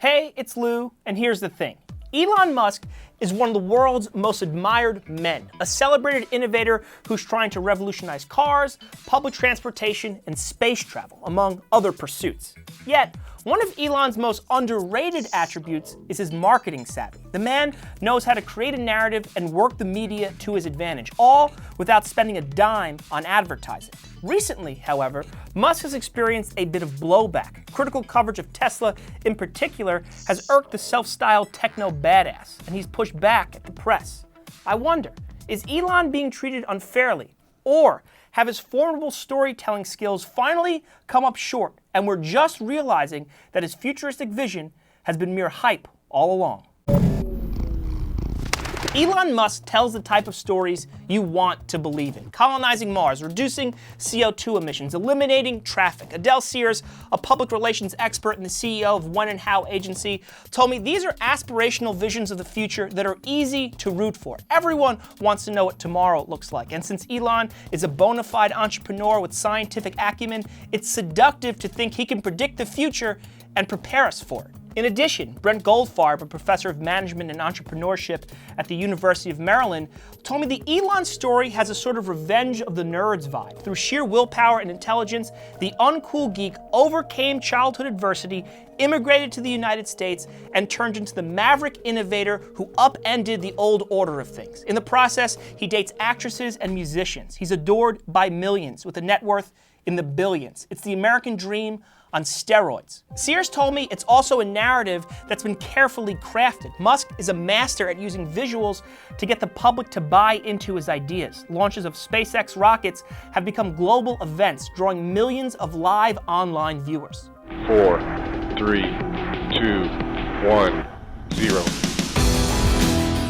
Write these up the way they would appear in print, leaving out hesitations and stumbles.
Hey, it's Lou, and here's the thing. Elon Musk is one of the world's most admired men, a celebrated innovator who's trying to revolutionize cars, public transportation, and space travel, among other pursuits. Yet, one of Elon's most underrated attributes is his marketing savvy. The man knows how to create a narrative and work the media to his advantage, all without spending a dime on advertising. Recently, however, Musk has experienced a bit of blowback. Critical coverage of Tesla, in particular, has irked the self-styled techno badass, and he's pushed back at the press. I wonder, is Elon being treated unfairly, or have his formidable storytelling skills finally come up short, and we're just realizing that his futuristic vision has been mere hype all along? Elon Musk tells the type of stories you want to believe in. Colonizing Mars, reducing CO2 emissions, eliminating traffic. Adele Cehrs, a public relations expert and the CEO of When and How agency, told me these are aspirational visions of the future that are easy to root for. Everyone wants to know what tomorrow looks like. And since Elon is a bona fide entrepreneur with scientific acumen, it's seductive to think he can predict the future and prepare us for it. In addition, Brent Goldfarb, a professor of management and entrepreneurship at the University of Maryland, told me the Elon story has a sort of revenge of the nerds vibe. Through sheer willpower and intelligence, the uncool geek overcame childhood adversity, immigrated to the United States, and turned into the maverick innovator who upended the old order of things. In the process, he dates actresses and musicians. He's adored by millions with a net worth in the billions. It's the American dream on steroids. Cehrs told me it's also a narrative that's been carefully crafted. Musk is a master at using visuals to get the public to buy into his ideas. Launches of SpaceX rockets have become global events, drawing millions of live online viewers. 4, 3, 2, 1, 0.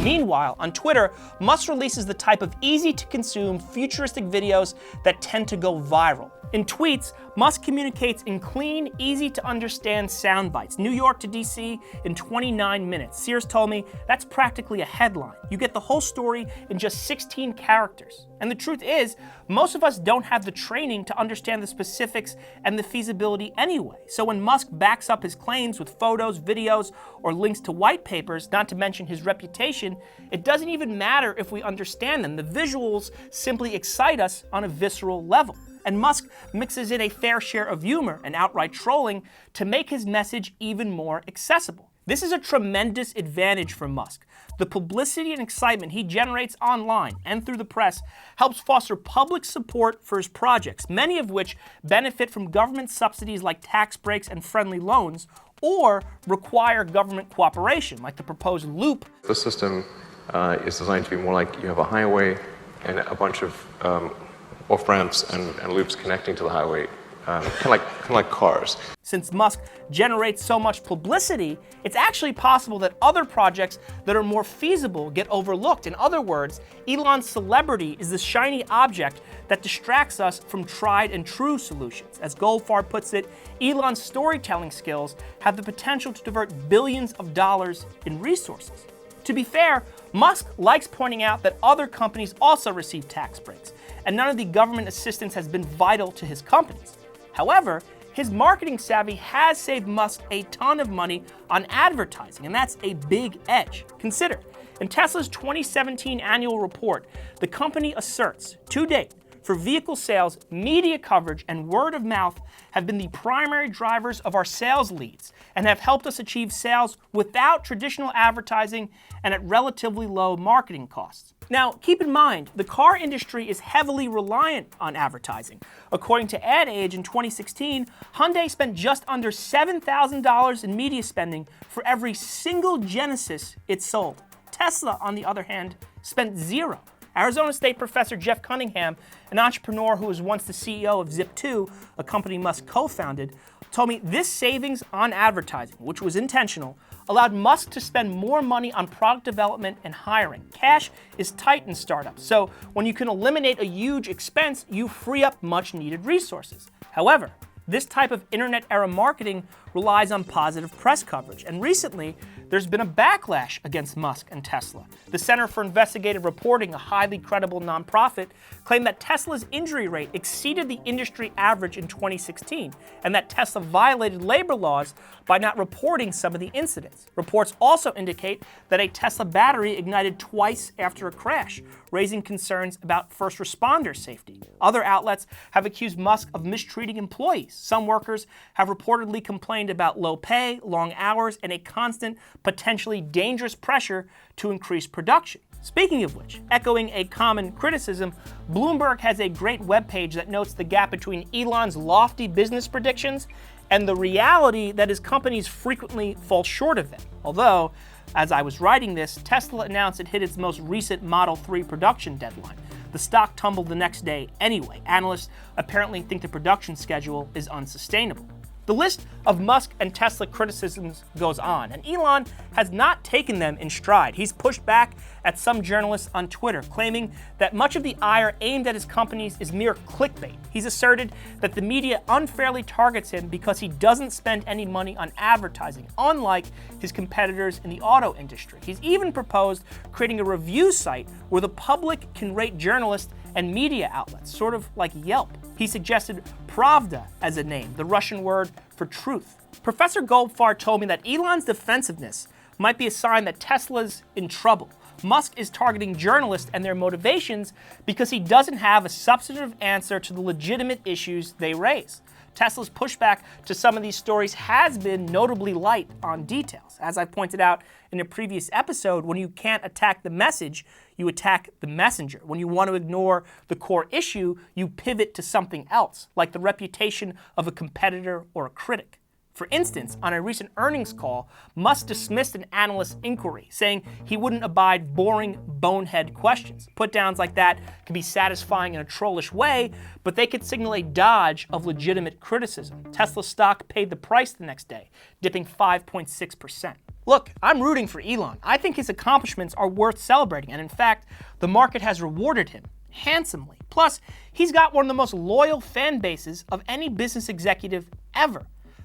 Meanwhile, on Twitter, Musk releases the type of easy-to-consume, futuristic videos that tend to go viral. In tweets, Musk communicates in clean, easy-to-understand sound bites. New York to DC in 29 minutes. Cehrs told me that's practically a headline. You get the whole story in just 16 characters. And the truth is, most of us don't have the training to understand the specifics and the feasibility anyway. So when Musk backs up his claims with photos, videos, or links to white papers, not to mention his reputation, it doesn't even matter if we understand them. The visuals simply excite us on a visceral level. And Musk mixes in a fair share of humor and outright trolling to make his message even more accessible. This is a tremendous advantage for Musk. The publicity and excitement he generates online and through the press helps foster public support for his projects, many of which benefit from government subsidies like tax breaks and friendly loans, or require government cooperation, like the proposed loop. The system is designed to be more like you have a highway and a bunch of off-ramps and loops connecting to the highway, kind of like cars. Since Musk generates so much publicity, it's actually possible that other projects that are more feasible get overlooked. In other words, Elon's celebrity is the shiny object that distracts us from tried and true solutions. As Goldfarb puts it, Elon's storytelling skills have the potential to divert billions of dollars in resources. To be fair, Musk likes pointing out that other companies also receive tax breaks, and none of the government assistance has been vital to his companies. However, his marketing savvy has saved Musk a ton of money on advertising, and that's a big edge. Consider, in Tesla's 2017 annual report, the company asserts, to date, for vehicle sales, media coverage and word of mouth have been the primary drivers of our sales leads and have helped us achieve sales without traditional advertising and at relatively low marketing costs. Now, keep in mind, the car industry is heavily reliant on advertising. According to Ad Age in 2016, Hyundai spent just under $7,000 in media spending for every single Genesis it sold. Tesla, on the other hand, spent zero. Arizona State professor Jeff Cunningham, an entrepreneur who was once the CEO of Zip2, a company Musk co-founded, told me this savings on advertising, which was intentional, allowed Musk to spend more money on product development and hiring. Cash is tight in startups, so when you can eliminate a huge expense, you free up much needed resources. However, this type of internet-era marketing relies on positive press coverage, and recently, there's been a backlash against Musk and Tesla. The Center for Investigative Reporting, a highly credible nonprofit, claimed that Tesla's injury rate exceeded the industry average in 2016, and that Tesla violated labor laws by not reporting some of the incidents. Reports also indicate that a Tesla battery ignited twice after a crash, raising concerns about first responder safety. Other outlets have accused Musk of mistreating employees. Some workers have reportedly complained about low pay, long hours, and a constant, potentially dangerous pressure to increase production. Speaking of which, echoing a common criticism, Bloomberg has a great webpage that notes the gap between Elon's lofty business predictions and the reality that his companies frequently fall short of them. Although, as I was writing this, Tesla announced it hit its most recent Model 3 production deadline. The stock tumbled the next day anyway. Analysts apparently think the production schedule is unsustainable. The list of Musk and Tesla criticisms goes on, and Elon has not taken them in stride. He's pushed back at some journalists on Twitter, claiming that much of the ire aimed at his companies is mere clickbait. He's asserted that the media unfairly targets him because he doesn't spend any money on advertising, unlike his competitors in the auto industry. He's even proposed creating a review site where the public can rate journalists and media outlets, sort of like Yelp. He suggested Pravda as a name, the Russian word for truth. Professor Goldfarb told me that Elon's defensiveness might be a sign that Tesla's in trouble. Musk is targeting journalists and their motivations because he doesn't have a substantive answer to the legitimate issues they raise. Tesla's pushback to some of these stories has been notably light on details. As I pointed out in a previous episode, when you can't attack the message, you attack the messenger. When you want to ignore the core issue, you pivot to something else, like the reputation of a competitor or a critic. For instance, on a recent earnings call, Musk dismissed an analyst's inquiry, saying he wouldn't abide boring, bonehead questions. Put-downs like that can be satisfying in a trollish way, but they could signal a dodge of legitimate criticism. Tesla stock paid the price the next day, dipping 5.6%. Look, I'm rooting for Elon. I think his accomplishments are worth celebrating, and in fact, the market has rewarded him handsomely. Plus, he's got one of the most loyal fan bases of any business executive ever.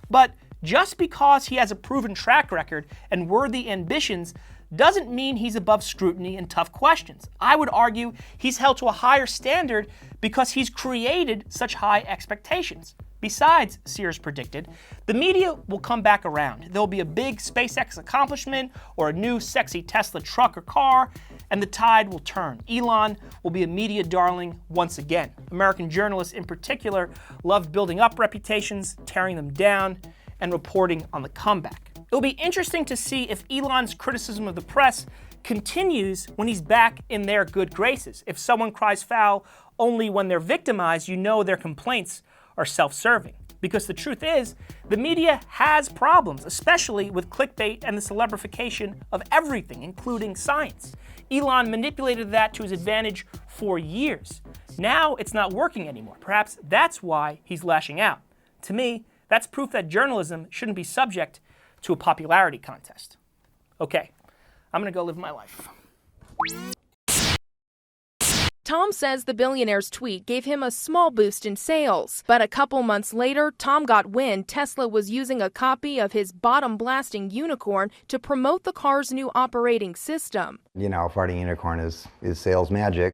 But just because he has a proven track record and worthy ambitions doesn't mean he's above scrutiny and tough questions. I would argue he's held to a higher standard because he's created such high expectations. Besides, Cehrs predicted, the media will come back around. There'll be a big SpaceX accomplishment or a new sexy Tesla truck or car, and the tide will turn. Elon will be a media darling once again. American journalists in particular love building up reputations, tearing them down, and reporting on the comeback. It'll be interesting to see if Elon's criticism of the press continues when he's back in their good graces. If someone cries foul only when they're victimized, you know their complaints are self-serving. Because the truth is, the media has problems, especially with clickbait and the celebrification of everything, including science. Elon manipulated that to his advantage for years. Now it's not working anymore. Perhaps that's why he's lashing out. To me, that's proof that journalism shouldn't be subject to a popularity contest. Okay, I'm gonna go live my life. Tom says the billionaire's tweet gave him a small boost in sales. But a couple months later, Tom got wind Tesla was using a copy of his bottom-blasting unicorn to promote the car's new operating system. You know, farting unicorn is sales magic.